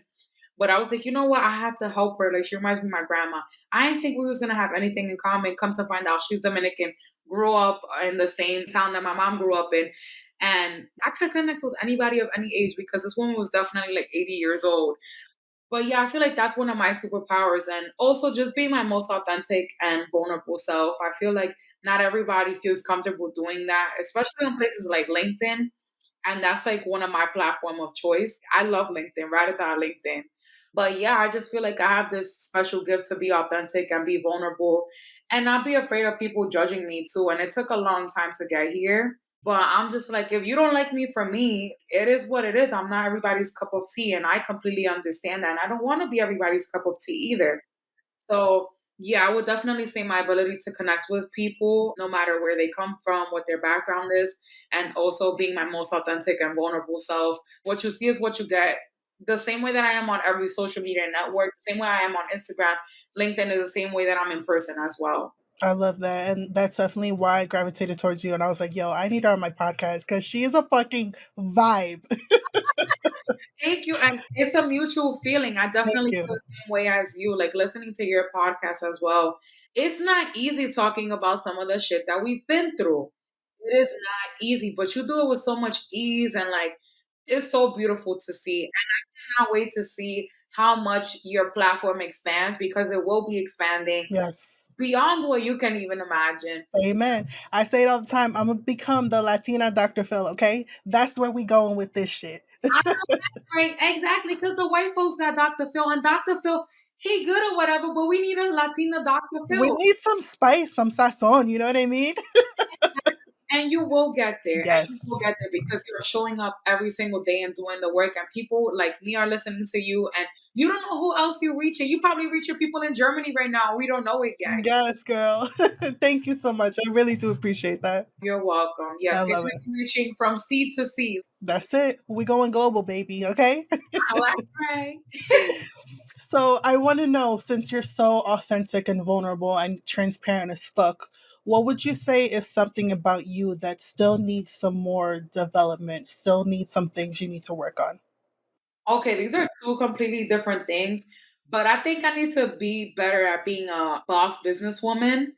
But I was like, you know what? I have to help her. Like she reminds me of my grandma. I didn't think we was gonna have anything in common. Come to find out, she's Dominican, grew up in the same town that my mom grew up in, and I could connect with anybody of any age because this woman was definitely like 80 years old. But yeah, I feel like that's one of my superpowers, and also just being my most authentic and vulnerable self. I feel like not everybody feels comfortable doing that, especially in places like LinkedIn. And that's like one of my platform of choice. I love LinkedIn, right at LinkedIn. But yeah, I just feel like I have this special gift to be authentic and be vulnerable and not be afraid of people judging me too. And it took a long time to get here. But I'm just like, if you don't like me for me, it is what it is. I'm not everybody's cup of tea. And I completely understand that. And I don't want to be everybody's cup of tea either. So, yeah, I would definitely say my ability to connect with people, no matter where they come from, what their background is, and also being my most authentic and vulnerable self. What you see is what you get. The same way that I am on every social media network, the same way I am on Instagram, LinkedIn is the same way that I'm in person as well. I love that. And that's definitely why I gravitated towards you. And I was like, yo, I need her on my podcast because she is a fucking vibe. Thank you. And it's a mutual feeling. I Thank definitely feel you. the same way as you, like listening to your podcast as well. It's not easy talking about some of the shit that we've been through. It is not easy, but you do it with so much ease and like it's so beautiful to see. And I cannot wait to see how much your platform expands because it will be expanding Yes. beyond what you can even imagine. Amen. I say it all the time. I'm going to become the Latina Dr. Phil, okay? That's where we going with this shit. I know that's right, exactly, because the white folks got Dr. Phil and Dr. Phil, he good or whatever, but we need a Latina Dr. We Phil. need some spice, some sazon, you know what I mean? And you will get there. And you will Yes. get there because you're showing up every single day and doing the work. And people like me are listening to you. And you don't know who else you're reaching. You probably reaching people in Germany right now. We don't know it yet. Yes, girl. Thank you so much. I really do appreciate that. You're welcome. I Yes, you're love gonna it. be reaching from sea to sea. That's it. We going global, baby. Okay. Oh, that's right. So I want to know, since you're so authentic and vulnerable and transparent as fuck, what would you say is something about you that still needs some more development, still needs some things you need to work on? Okay, these are two completely different things, but I think I need to be better at being a boss businesswoman.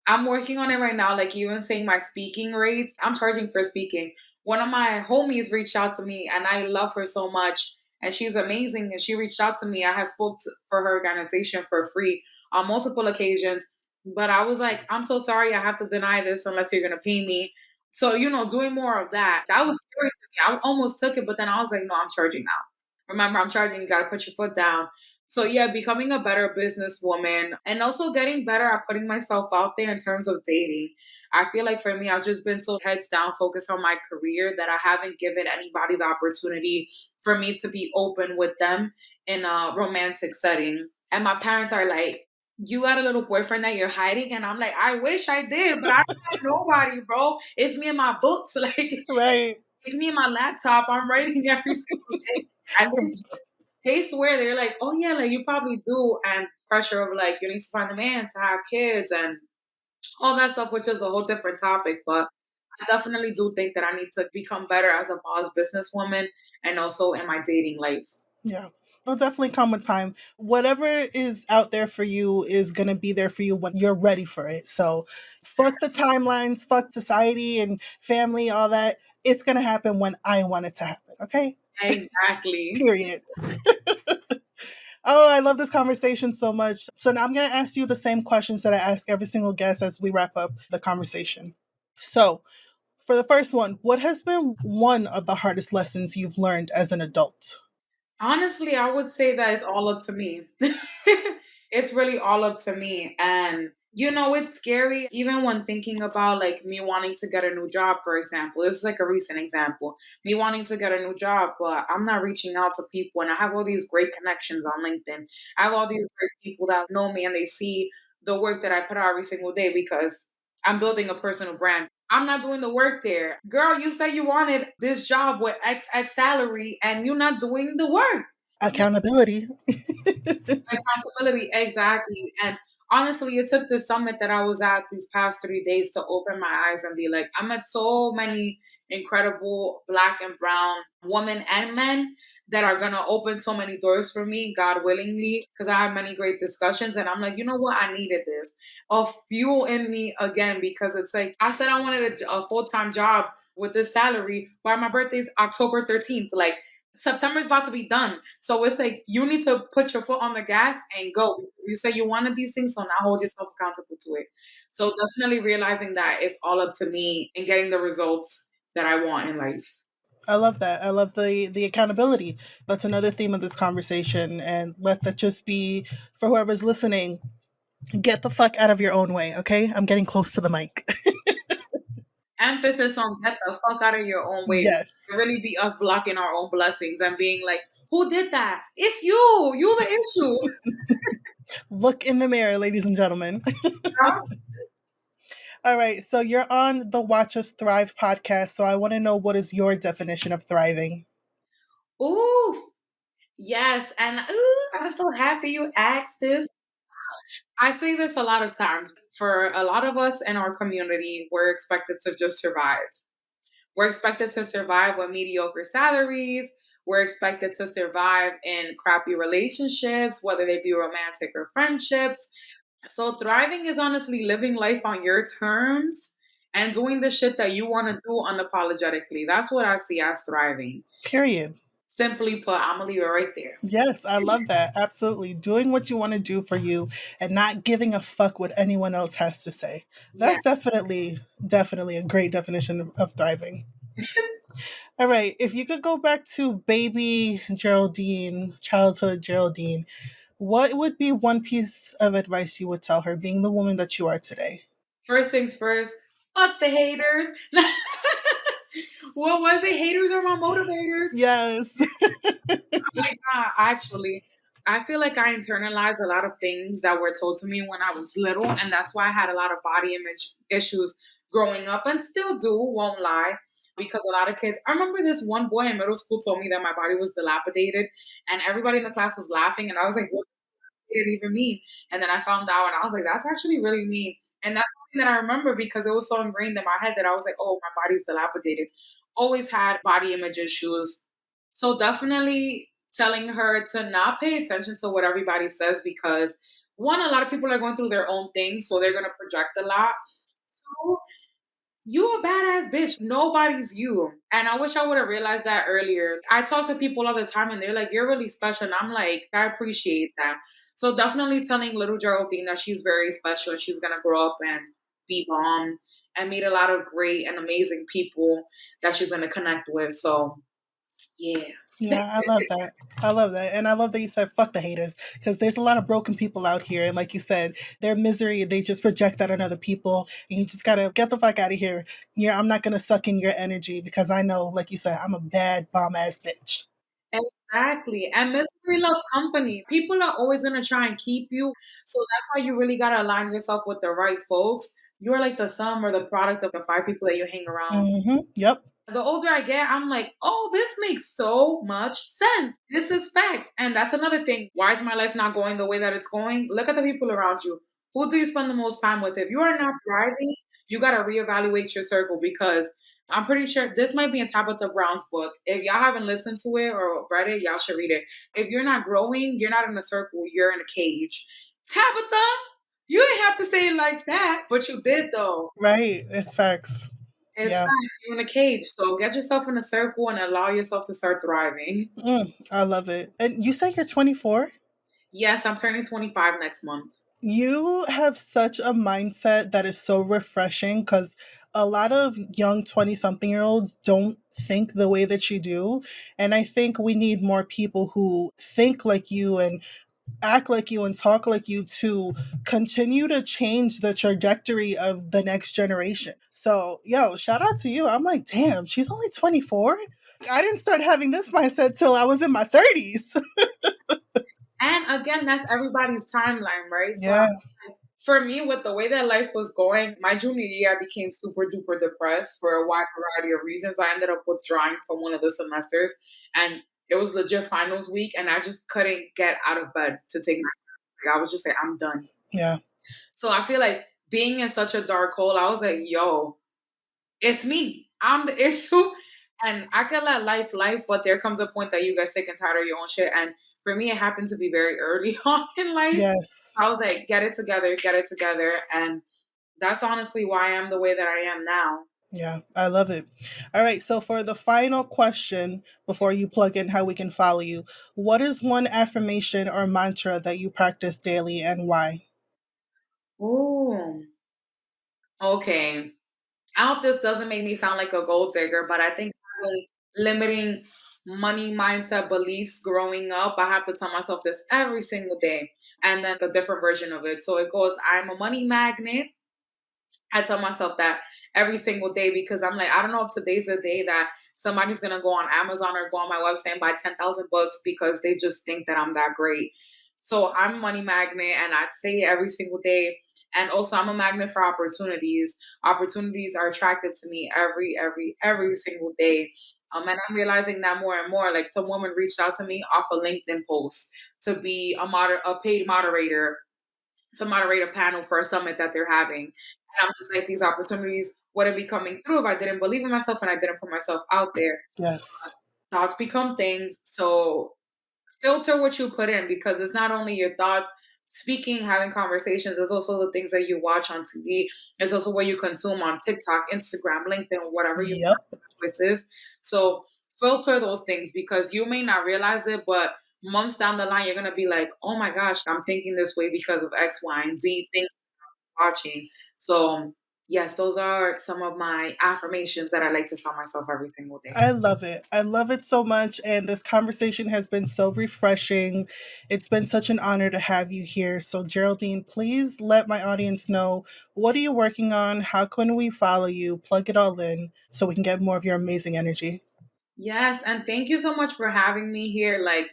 I'm working on it right now, like even saying my speaking rates. I'm charging for speaking. One of my homies reached out to me and I love her so much and she's amazing and she reached out to me. I have for her organization for free on multiple occasions, but I was like, I'm so sorry, I have to deny this unless you're gonna pay me. So, doing more of that. That was scary to me. I almost took it, but then I was like, no, I'm charging now. Remember, I'm charging, you gotta put your foot down. So yeah, becoming a better businesswoman and also getting better at putting myself out there in terms of dating. I feel like for me, I've just been so heads down focused on my career that I haven't given anybody the opportunity for me to be open with them in a romantic setting. And my parents are like, you got a little boyfriend that you're hiding? And I'm like, I wish I did, but I don't have nobody, bro. It's me and my books. Like, Right. it's me and my laptop. I'm writing every single day. And they swear they're like, oh yeah, like you probably do, and pressure of like you need to find a man to have kids and all that stuff, which is a whole different topic. But I definitely do think that I need to become better as a boss businesswoman and also in my dating life. Yeah. It'll definitely come with time. Whatever is out there for you is going to be there for you when you're ready for it. So, fuck the timelines, fuck society and family, all that. It's going to happen when I want it to happen. Okay? Exactly. Period. Oh, I love this conversation so much. So, now I'm going to ask you the same questions that I ask every single guest as we wrap up the conversation. So, for the first one, what has been one of the hardest lessons you've learned as an adult? Honestly, I would say that it's all up to me. It's really all up to me. And, it's scary, even when thinking about like me wanting to get a new job, for example. This is like a recent example. Me wanting to get a new job, but I'm not reaching out to people. And I have all these great connections on LinkedIn. I have all these great people that know me and they see the work that I put out every single day because I'm building a personal brand. I'm not doing the work there. Girl, you said you wanted this job with XX salary and you're not doing the work. Accountability. Accountability, exactly. And honestly, it took the summit that I was at these past 3 days to open my eyes and be like, I met so many incredible black and brown women and men that are gonna open so many doors for me, God willingly, because I had many great discussions. And I'm like, you know what? I needed this. A fuel in me again, because it's like I said I wanted a full-time job with this salary, while my birthday's October 13th. Like September's about to be done. So it's like you need to put your foot on the gas and go. You say you wanted these things, so now hold yourself accountable to it. So definitely realizing that it's all up to me and getting the results that I want in life. I love that. I love the accountability. That's another theme of this conversation. And let that just be for whoever's listening. Get the fuck out of your own way, okay? I'm getting close to the mic. Emphasis on get the fuck out of your own way. Yes. It really be us blocking our own blessings and being like, who did that? It's you. You the issue. Look in the mirror, ladies and gentlemen. All right. So you're on the Watch Us Thrive podcast. So I want to know, what is your definition of thriving? Ooh, yes. And I'm so happy you asked this. I say this a lot of times. For a lot of us in our community, we're expected to just survive. We're expected to survive with mediocre salaries. We're expected to survive in crappy relationships, whether they be romantic or friendships. So, thriving is honestly living life on your terms and doing the shit that you want to do unapologetically. That's what I see as thriving. Period. Simply put, I'm going to leave it right there. Yes, I love that. Absolutely. Doing what you want to do for you and not giving a fuck what anyone else has to say. Yeah. That's definitely a great definition of thriving. All right. If you could go back to baby Geraldine, childhood Geraldine, what would be one piece of advice you would tell her, being the woman that you are today? First things first, Fuck the haters. What was it? Haters are my motivators. Yes. Oh my God, actually, I feel like I internalized a lot of things that were told to me when I was little, and that's why I had a lot of body image issues growing up, and still do. Won't lie, because a lot of kids. I remember this one boy in middle school told me that my body was dilapidated, and everybody in the class was laughing, and I was like, "What did it even mean?" And then I found out, and I was like, "That's actually really mean." And that's something that I remember because it was so ingrained in my head that I was like, "Oh, my body's dilapidated." Always had body image issues, so definitely telling her to not pay attention to what everybody says because one, a lot of people are going through their own things, so they're gonna project a lot. Two, you a badass bitch. Nobody's you. And I wish I would have realized that earlier. I talk to people all the time and they're like, you're really special. And I'm like, I appreciate that. So definitely telling little Geraldine that she's very special and she's gonna grow up and be bomb and meet a lot of great and amazing people that she's gonna connect with. So yeah. Yeah, I love that. I love that. And I love that you said fuck the haters because there's a lot of broken people out here. And like you said, their misery, they just project that on other people. And you just got to get the fuck out of here. Yeah, I'm not going to suck in your energy because I know, like you said, I'm a bad bomb ass bitch. Exactly. And misery loves company. People are always going to try and keep you. So that's why you really got to align yourself with the right folks. You're like the sum or the product of the five people that you hang around. Yep. The older I get, I'm like, oh, this makes so much sense. This is facts. And that's another thing. Why is my life not going the way that it's going? Look at the people around you. Who do you spend the most time with? If you are not thriving, you got to reevaluate your circle because I'm pretty sure this might be in Tabitha Brown's book. If y'all haven't listened to it or read it, y'all should read it. If you're not growing, you're not in a circle, you're in a cage. Tabitha, you didn't have to say it like that, but you did though. Right. It's facts. It's Yeah. fine. You're in a cage. So get yourself in a circle and allow yourself to start thriving. I love it. And you say you're 24? Yes, I'm turning 25 next month. You have such a mindset that is so refreshing because a lot of young 20 something year olds don't think the way that you do. And I think we need more people who think like you and act like you and talk like you to continue to change the trajectory of the next generation. So, yo, shout out to you. I'm like, damn, she's only 24. I didn't start having this mindset till I was in my 30s. And again, that's everybody's timeline, right? So Yeah, for me, with the way that life was going, my junior year, I became super duper depressed for a wide variety of reasons. I ended up withdrawing from one of the semesters, and it was legit finals week, and I just couldn't get out of bed to take my. I was just like, I'm done. yeah, So I feel like being in such a dark hole, I was like, yo, it's me. I'm the issue. And I can let life, but there comes a point that you get sick and tired of your own shit. And for me, it happened to be very early on in life. yes. I was like, get it together, get it together. And that's honestly why I am the way that I am now. Yeah, I love it. All right, so for the final question before you plug in how we can follow you, what is one affirmation or mantra that you practice daily and why? Ooh, okay. I hope this doesn't make me sound like a gold digger, but I think having limiting money mindset beliefs growing up, I have to tell myself this every single day. And then the different version of it. So it goes, I'm a money magnet. I tell myself that every single day because I'm like, I don't know if today's the day that somebody's gonna go on Amazon or go on my website and buy 10,000 books because they just think that I'm that great. So I'm a money magnet and I say it every single day. And also I'm a magnet for opportunities. Opportunities are attracted to me every single day. And I'm realizing that more and more. Like some woman reached out to me off a LinkedIn post to be a paid moderator to moderate a panel for a summit that they're having. And I'm just like, these opportunities wouldn't be coming through if I didn't believe in myself and I didn't put myself out there. Yes. Thoughts become things. So filter what you put in because it's not only your thoughts, speaking, having conversations, it's also the things that you watch on TV. It's also what you consume on TikTok, Instagram, LinkedIn, whatever your Yep. choice is. So filter those things because you may not realize it, but months down the line, you're going to be like, oh my gosh, I'm thinking this way because of X, Y, and Z things I'm watching. So Yes, those are some of my affirmations that I like to tell myself every single day. I love it. I love it so much. And this conversation has been so refreshing. It's been such an honor to have you here. So, Geraldine, please let my audience know, what are you working on? How can we follow you? Plug it all in so we can get more of your amazing energy. Yes, and thank you so much for having me here. Like,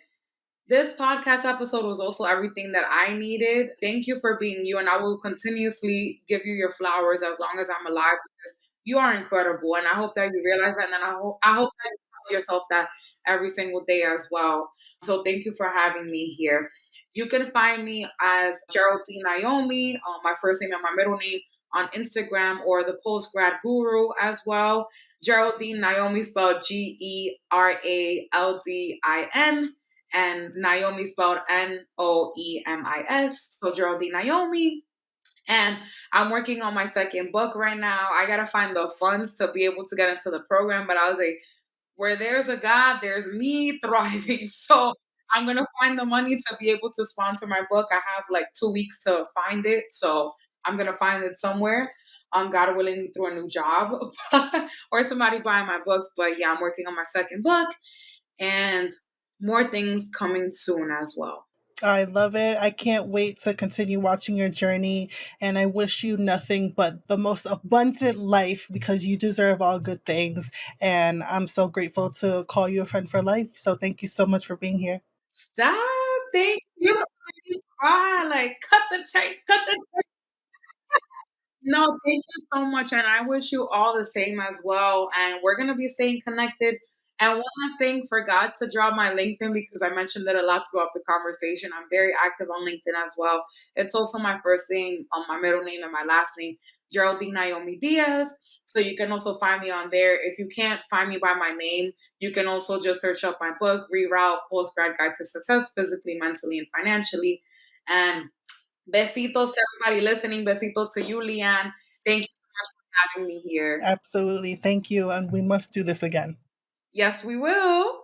this podcast episode was also everything that I needed. Thank you for being you, and I will continuously give you your flowers as long as I'm alive because you are incredible. And I hope that you realize that, and then I hope that you tell yourself that every single day as well. So thank you for having me here. You can find me as Geraldine Naomi, my first name and my middle name on Instagram, or the Post Grad Guru as well. Geraldine Naomi spelled Geraldin, and Naomi spelled Noemis. So Geraldine Naomi. And I'm working on my second book right now. I gotta find the funds to be able to get into the program, but I was like, where there's a God, there's me thriving. So I'm gonna find the money to be able to sponsor my book. I have like 2 weeks to find it, so I'm gonna find it somewhere. God willing, through a new job or somebody buying my books. But yeah, I'm working on my second book and more things coming soon as well. I love it. I can't wait to continue watching your journey. And I wish you nothing but the most abundant life because you deserve all good things. And I'm so grateful to call you a friend for life. So thank you so much for being here. Stop. Thank you. Cry. Like, cut the tape. Cut the No, thank you so much, and I wish you all the same as well. And we're gonna be staying connected. And one last thing, forgot to drop my LinkedIn because I mentioned it a lot throughout the conversation. I'm very active on LinkedIn as well. It's also my first name, my middle name, and my last name, Geraldine Naomi Diaz. So you can also find me on there. If you can't find me by my name, you can also just search up my book, Reroute Postgrad Guide to Success, Physically, Mentally, and Financially. And besitos to everybody listening. Besitos to you, Leanne. Thank you for having me here. Absolutely. Thank you. And we must do this again. Yes, we will.